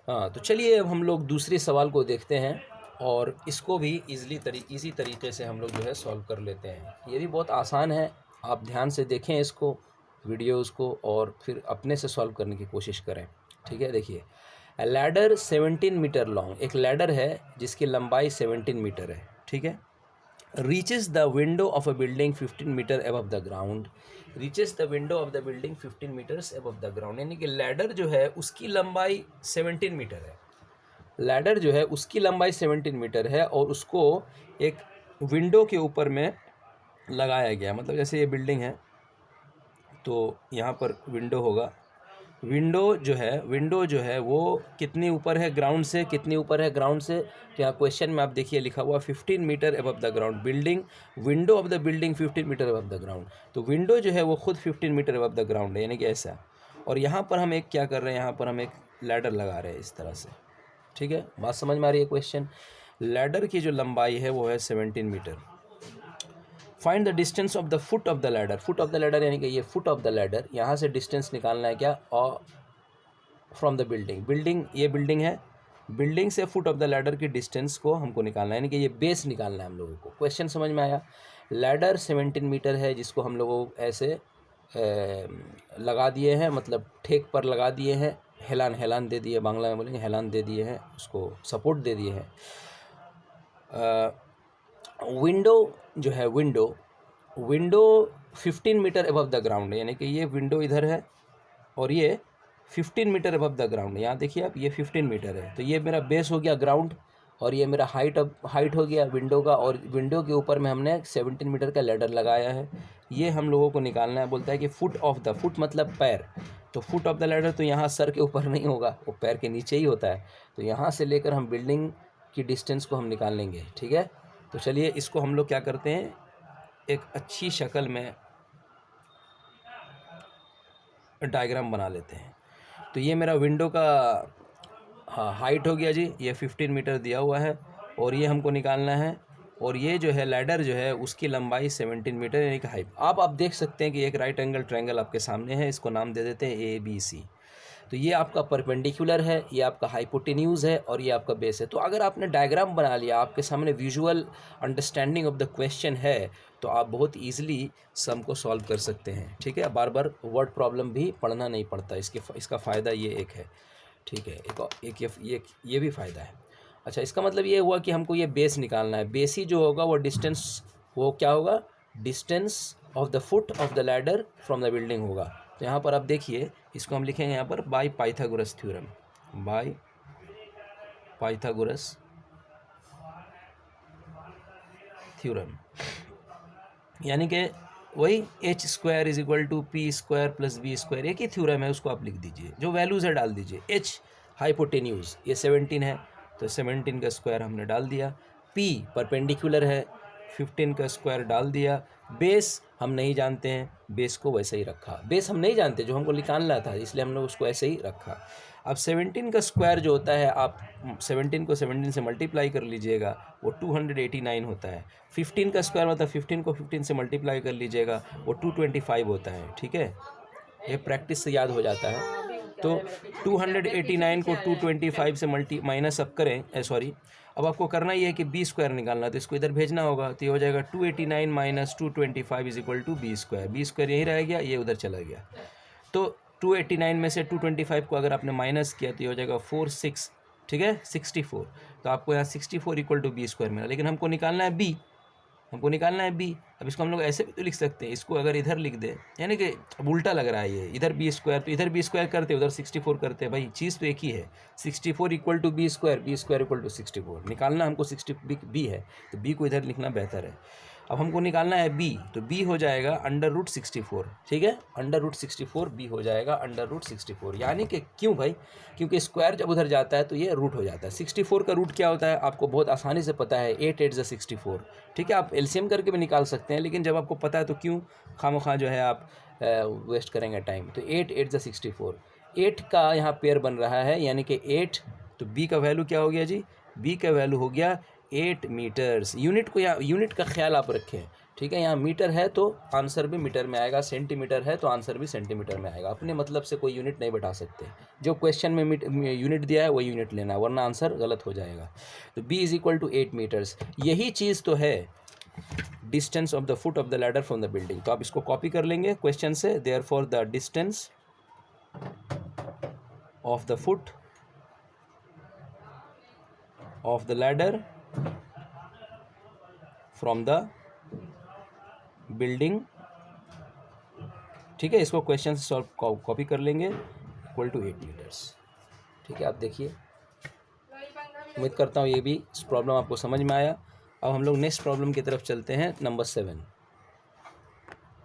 हाँ, तो चलिए अब हम लोग दूसरे सवाल को देखते हैं और इसको भी इजी तरीके से हम लोग जो है सॉल्व कर लेते हैं। ये भी बहुत आसान है, आप ध्यान से देखें इसको, वीडियोस को, और फिर अपने से सॉल्व करने की कोशिश करें। ठीक है, देखिए, ए लैडर 17 मीटर लॉन्ग, एक लैडर है जिसकी लंबाई 17 मीटर है। ठीक है, reaches the window of a building 15 meter above the ground, reaches the window of the building 15 meters above the ground, यानी कि लैडर जो है उसकी लंबाई 17 मीटर है। लैडर जो है उसकी लंबाई 17 मीटर है और उसको एक विंडो के ऊपर में लगाया गया। मतलब जैसे ये बिल्डिंग है तो यहाँ पर विंडो होगा, विंडो जो है वो कितनी ऊपर है ग्राउंड से, कितनी ऊपर है ग्राउंड से। तो यहाँ क्वेश्चन में आप देखिए लिखा हुआ 15 metre above the ground, building, window of the building 15 metre above the ground. तो विंडो जो है वो खुद 15 मीटर अबव द ग्राउंड है, यानी कि ऐसा। और यहाँ पर हम एक क्या कर रहे हैं, यहाँ पर हम एक लैडर लगा रहे हैं इस तरह से। ठीक है, बात समझ में आ रही है। क्वेश्चन, लैडर की जो लंबाई है वो है 17 metre. Find the distance of the foot of the ladder, foot of the ladder यानी कि ये फुट ऑफ द लैडर, यहाँ से डिस्टेंस निकालना है क्या, और फ्रॉम द बिल्डिंग, ये बिल्डिंग है, बिल्डिंग से फुट ऑफ द लैडर की डिस्टेंस को हमको निकालना है, यानी कि ये बेस निकालना है हम लोगों को। क्वेश्चन समझ में आया। लैडर 17 मीटर है जिसको हम लोगों ऐसे लगा दिए हैं, मतलब ठेक पर लगा दिए हैं, हेलान दे दिए, बांग्ला में बोलेंगे हेलान दे दिए हैं, उसको सपोर्ट दे दिए हैं। विंडो जो है, window 15 metre above the ground है, यानी कि ये विंडो इधर है और ये 15 मीटर अबव द ग्राउंड है। यहाँ देखिए आप, ये 15 मीटर है, तो ये मेरा बेस हो गया ग्राउंड, और ये मेरा हाइट हो गया विंडो का, और विंडो के ऊपर में हमने 17 मीटर का लैडर लगाया है। ये हम लोगों को निकालना है। बोलता है कि फुट ऑफ द, फुट मतलब पैर, तो फुट ऑफ द लैडर तो यहाँ सर के ऊपर नहीं होगा, वो पैर के नीचे ही होता है। तो यहाँ से लेकर हम बिल्डिंग की डिस्टेंस को हम निकाल लेंगे। ठीक है, तो चलिए इसको हम लोग क्या करते हैं, एक अच्छी शक्ल में डायग्राम बना लेते हैं। तो ये मेरा विंडो का हाइट हो गया जी, ये 15 मीटर दिया हुआ है, और ये हमको निकालना है। और ये जो है लैडर जो है उसकी लंबाई 17 मीटर यानी कि हाइट। आप देख सकते हैं कि एक राइट एंगल ट्रायंगल आपके सामने है, इसको नाम दे देते हैं ABC। तो ये आपका परपेंडिकुलर है, ये आपका हाइपोटेन्यूज़ है, और ये आपका बेस है। तो अगर आपने डायग्राम बना लिया, आपके सामने visual understanding of the question है, तो आप बहुत ईजिली सम को सॉल्व कर सकते हैं। ठीक है, बार बार वर्ड प्रॉब्लम भी पढ़ना नहीं पड़ता, इसका फ़ायदा ये एक है। ठीक है, ये भी फ़ायदा है। अच्छा, इसका मतलब ये हुआ कि हमको ये बेस निकालना है। बेस ही जो होगा वो डिस्टेंस, वो क्या होगा, distance of the foot of the ladder from the building होगा। तो यहाँ पर आप देखिए, इसको हम लिखेंगे यहाँ पर by Pythagoras theorem, by Pythagoras theorem, यानी कि वही h² = p² + b², एक ही थ्योरम है, उसको आप लिख दीजिए, जो वैल्यूज़ है डाल दीजिए। h हाइपोटेन्यूज़ ये 17 है, तो 17 का स्क्वायर हमने डाल दिया, p परपेंडिकुलर है, 15 का स्क्वायर डाल दिया, बेस हम नहीं जानते हैं, बेस को वैसे ही रखा। बेस हम नहीं जानते, जो हमको निकालना था, इसलिए हमने उसको ऐसे ही रखा। अब 17 का स्क्वायर जो होता है, आप 17 को 17 से मल्टीप्लाई कर लीजिएगा, वो 289 होता है। 15 का स्क्वायर मतलब 15 को 15 से मल्टीप्लाई कर लीजिएगा, वो 225 होता है। ठीक है, ये प्रैक्टिस से याद हो जाता है। तो 289 को 225 से माइनस अब करें, अब आपको करना ही है कि b² निकालना, तो इसको इधर भेजना होगा, तो ये हो जाएगा 289 - 225 = b²। b² यहीं रह गया, ये उधर चला गया। तो 289 में से 225 को अगर आपने माइनस किया तो ये हो जाएगा 46, ठीक है, 64। तो आपको यहाँ 64 = b² मिला, लेकिन हमको निकालना है b, अब इसको हम लोग ऐसे भी तो लिख सकते हैं, इसको अगर इधर लिख दें, यानी कि अब उल्टा लग रहा है ये, इधर b² तो इधर b² करते, उधर 64 करते, भाई चीज़ तो एक ही है। 64 = b², b² = 64, निकालना हमको 60 b है, तो b को इधर लिखना बेहतर है। अब हमको निकालना है b, तो b हो जाएगा √64, ठीक है, √64 b हो जाएगा √64, यानी कि क्यों भाई, क्योंकि स्क्वायर जब उधर जाता है तो ये रूट हो जाता है। 64 का रूट क्या होता है आपको बहुत आसानी से पता है, 8 8 64, ठीक है, आप एलसीएम करके भी निकाल सकते हैं, लेकिन जब आपको पता है तो क्यों खामखा जो है आप वेस्ट करेंगे टाइम। तो 8 8 64, 8 का यहाँ पेयर बन रहा है, यानी कि 8, तो b का वैल्यू क्या हो गया जी, b का वैल्यू हो गया 8 मीटर्स। यूनिट को, या यूनिट का ख्याल आप रखें, ठीक है, यहाँ मीटर है तो आंसर भी मीटर में आएगा, सेंटीमीटर है तो आंसर भी सेंटीमीटर में आएगा। अपने मतलब से कोई यूनिट नहीं बैठा सकते, जो क्वेश्चन में यूनिट दिया है वही यूनिट लेना है, वरना आंसर गलत हो जाएगा। तो b is equal to 8 metres, यही चीज़ तो है distance of the foot of the ladder from the building. तो आप इसको कॉपी कर लेंगे क्वेश्चन से, therefore the distance of the foot of the ladder from the building, ठीक है, इसको क्वेश्चन से सॉल्व कॉपी कर लेंगे, इक्वल टू 8 मीटर्स। ठीक है, आप देखिए, उम्मीद करता हूँ ये भी प्रॉब्लम आपको समझ में आया। अब हम लोग नेक्स्ट प्रॉब्लम की तरफ चलते हैं, नंबर 7।